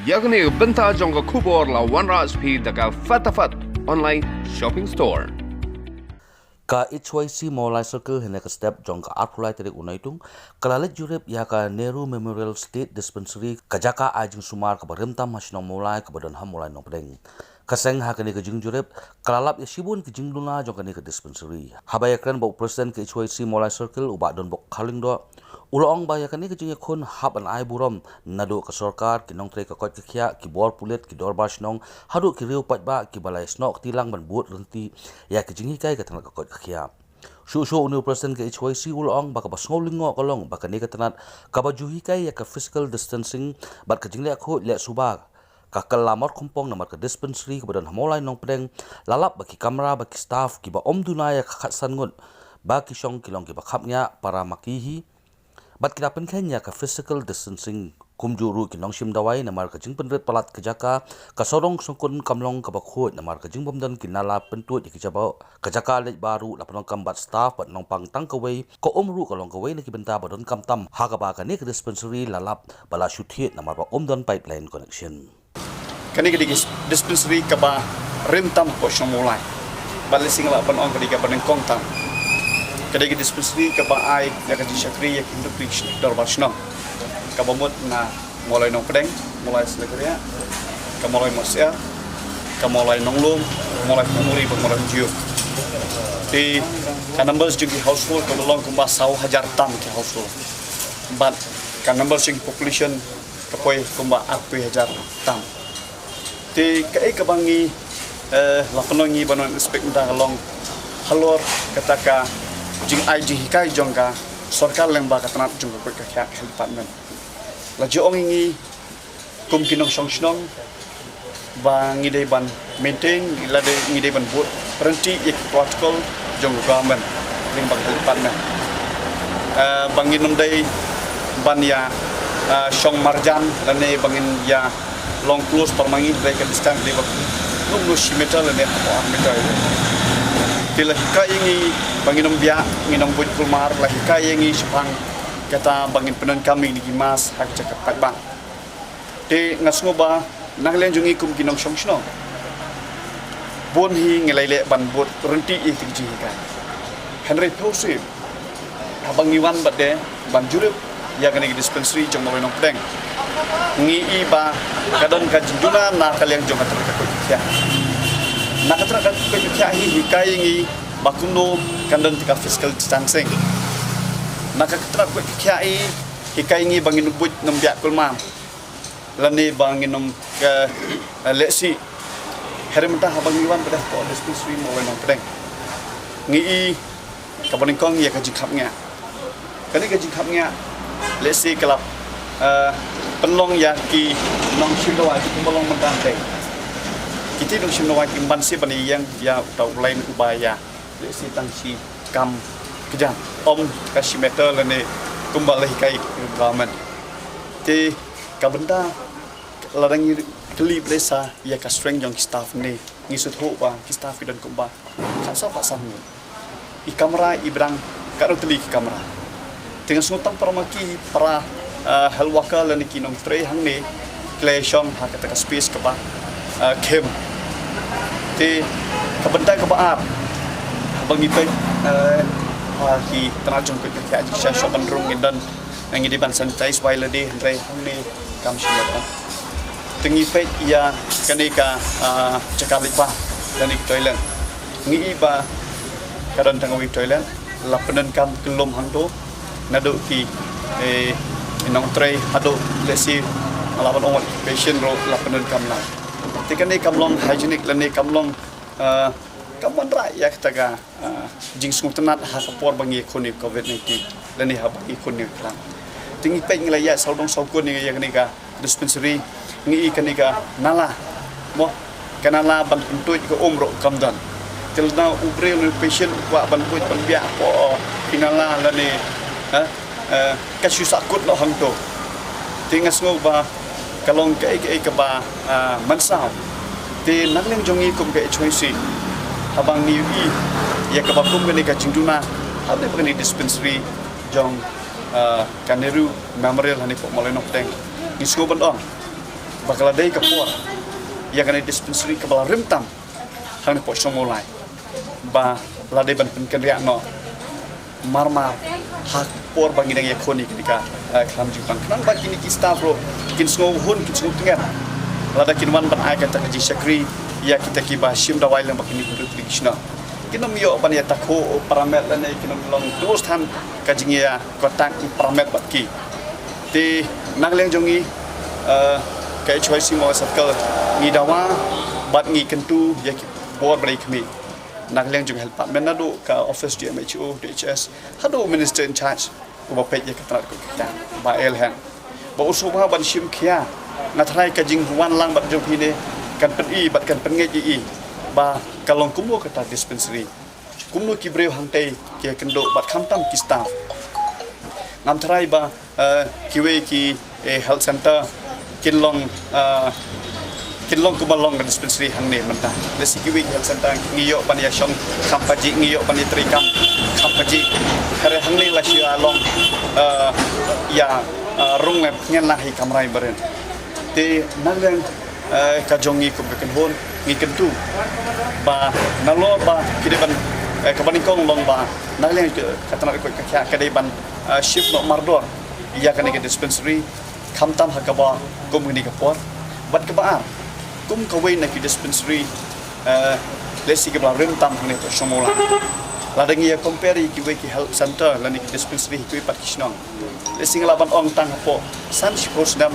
yakni benta jong kubor la OneRasP daga fatafat online shopping store. Ka HYC Molai Circle hene ka step jong ka arpulai terik unaitung kalalet jurep ya ka Nehru Memorial State Dispensary kajaka ajing sumar ka baremtam hasinong mulai ka badan ham mulai nopdeng kaseng ha kani ka jing jurep kalalap ya sibun ka jing luna jong kani ka dispensary habayakran bau presiden ka HYC Molai Circle ubak don bok kaling do ulong ba ya kani ka jing yakun hab an ai burom nado ka sarkar kinong tre ka kot ka khia ki bor pulet ki dor basnong hadu ki riu pat ba ki balai snok tilang ban buat renti ya ka jing kai ka tanat ka kot kia Shu unu presiden ke HYC ulong baka basngolingo kolong baka ni katanat kabajuhi kai ya ka physical distancing bat ka jingle ko le suba ka kalamor kumpong namar ka dispensary ka badan hamolai nong pedeng lalap baki kamera baki staff ki ba omduna ya ka khatsan ngut baki syong kilong ki ba khapnya para makihi bat kita penkenya ka physical distancing kumjuru kinong sim dawai namar ka jing penret palat kejaka ka sorong songkun kamlong ka bakhut namar ka jing bomdan kinala pentut ki jabau kejaka lej baru lapang kambat staff bat nong pang tang kawai ko omru kalong kawai neki benta badon kamtam ha ka ba ka ni ka dispensary lalap bala shuthit namar ba omdan pipeline connection kani ka dispensary ka ba rentam ko mulai balising la ban ong ka diga ban kong tam kani ka dispensary ka ba ai ya ka disakri ya kindu pitch dor basno kabamut na mulai nong pedeng mulai selekria ka mulai mosia ka mulai nonglum mulai pemuri mulai jiu di ka numbers juga household ka belong kumba 1,000 tam ke household but ka numbers juga population ka poi kumba 8,000 tam di ka ka bangi lapanongi banon inspect nda kalong halor kataka jing IG hikai jongka sarkar lemba katanat jong ko ka kya department la jong ingi kum kinong songshong ba ngide ban maintain la de ngide ban buat berhenti ik protocol jong government lemba department bangin dai ban ya song marjan lane bangin ya long close permangi mereka distant di bak nunggu metal lane apa metal bila hika ingi bangin biak nginong buat kulmar la hika ingi sepang kata bangin penon kami di Gimas hak cakap bang de ngasngoba nanglen jungi kum kinong songshno bon hi ngelaile ban bot renti i tiji ka Henry Joseph abang iwan bade ban jurep ya kani dispensary jong mo nong pedeng ngi i ba kadon ka jinduna na kaliang jong ka ko ya na katra ka ko ya hi kai ngi bakundo kandon tika physical distancing nakakatra ko kiai hikai ngi bangin ubut nambiak kulma lani bangin nom ke lesi heremta habang iwan pada ko dispensary mo wenong pedeng ngi kaboning kong ya kajikapnya kani kajikapnya lesi kelap penlong ya ki nong simdoa ki penlong mentante kiti nong simdoa ki bansi bani yang ya tau lain ubaya lesi tangsi kam kejang om kasih metal lene kembali kai government te kabenda larang keli desa ya ka strength yang staff ni ngisut ho ba ki staff dan kumba kan sa pasang ni I kamera ibrang karo teli ki kamera dengan sungtang permaki para helwaka lene kinong tre hang ni kleshong ha kata ka space ka ba kem te kabenda ka ba bang ipai ki tanajong ko kaya siya siya bandrong dan ang hindi ban sanitize while day andre ni kam siya tingi pet iya kanika cakalik pa kanik toilet ngi iba karon tangawi toilet lapenan kam kelum hangdo nado ki inong tray hado lesi alaban ong patient ro lapenan kam la tikani kamlong hygienic lani kamlong kaman raya kataga jing sung tenat ha kapor bangi khoni covid-19 lani ha bangi khoni klang tingi pe nglaya saudong saukun ni yang nika dispensary ngi kanika nala mo kanala ban puntut ko umro kamdan tilna ubrel patient wa ban put ban bia po pinala lani kasu sakut lo hangto tingas ngo ba kalong kai ka ba mansao ti nangling jongi kum ke choice abang ni ya kabakum gani ka jingduna ade pagani dispensary jong Kaneru Memorial hani po moleno teng isgo bandong bakal ada kapor yang kena dispensary ke bala rimtam hang po somolai ba ladai ban pen kenriak no marmar hak por bangi dang yakoni ketika kelam jupang kan ba kini ki staff ro kin sngo hun kin sngo tengan lada kin wan ban ai kata kaji syakri ya kita ki ba shim da wailang ba kini guru krishna kinom yo ban ya takho paramet lan kinom long terus han kajingya kotak paramet ba ki ti nagleng jongi cái choice si mo circle ngi dawa bat ngi kentu ya ki board break me nagleng jung help men nadu ka office DMHO DHS hado minister in charge ko ba pej ya ka ko kita ba el han ba usu ba ban shim khia ngatrai ka jing wan lang bat jong pine kan pen i bat kan pen nge i ba kalong kumu ka ta dispensary kumu ki breu hang te ki kendo bat khamtam ki staff ngam trai ba kiwe ki health center kinlong kumalong kan dispensary hang ne menta lesi kiwi health center ngiyo pan ya shong kampaji ngiyo pan trikam kampaji hare hang ne la shia long ya rung ngen lah hi kamrai beren te nalang ka jongi ko beken hon ngi kentu ba nalo ba kideban kabanikong long ba nalang katana ko ka kadai ban shift no mardor ya kan ke dispensary khamtam hakaba komuni kapor bat kabaar kum kawai na ki dispensary lesi ke bla rentam ne to somola la dengi ya compare ki we ki health center la ni dispensary ki pat kisnong lesi ngalaban ong tang po san prosdam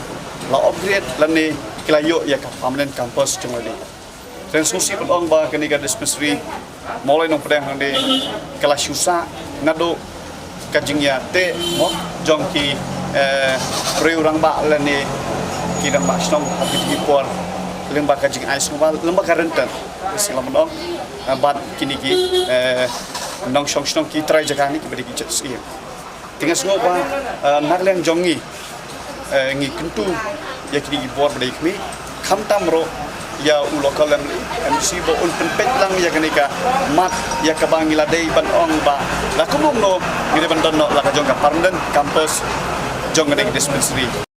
la upgrade la ni kilayo ya ka permanent campus jongodi transfusi ong ba kani ka dispensary mulai nong pedang hande kelas yusa ngado kajingya te mo jongki reurang ba la ni kidang ba snong hati di por lemba kajing ais ngobal lemba karenten silam dong bat kini ki nong snong ki trai jaga ni ki beri ki jet tingas ngoba nagleng jongi ngi kentu ya kini ki bor beri kmi khamtam ro ya u lokal MC bo un penpet lang ya kenika mat ya kabangi ladai ban ong ba la kumum no ngi ban don no la ka jong ka permanent campus jong ngene dispensary